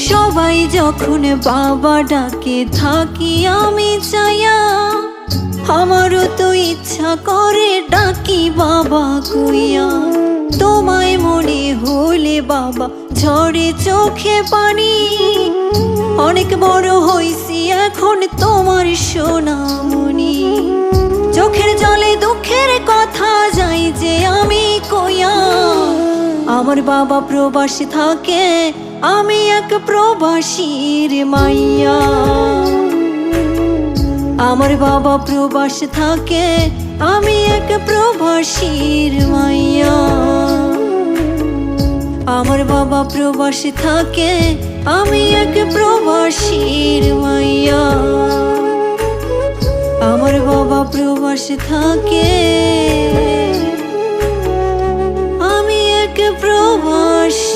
সবাই যখন বাবা ডাকে থাকি আমি চাইয়া, আমারও তো ইচ্ছা করে ডাকি বাবা কইয়া। তোমায় মনে হলে বাবা ঝরে চোখে পানি, অনেক বড় হইছি এখন তোমার সোনামণি। চোখের জলে দুঃখের কথা যাই যে আমি কইয়া, আমার বাবা প্রবাসী থাকে, আমি এক প্রবাসীর মাইয়া। আমার বাবা প্রবাস থাকে, আমি এক প্রবাসীর মাইয়া। আমার বাবা প্রবাস থাকে, আমি এক প্রবাসীর মাইয়া। আমার বাবা প্রবাস থাকে, আমি এক প্রবাসী।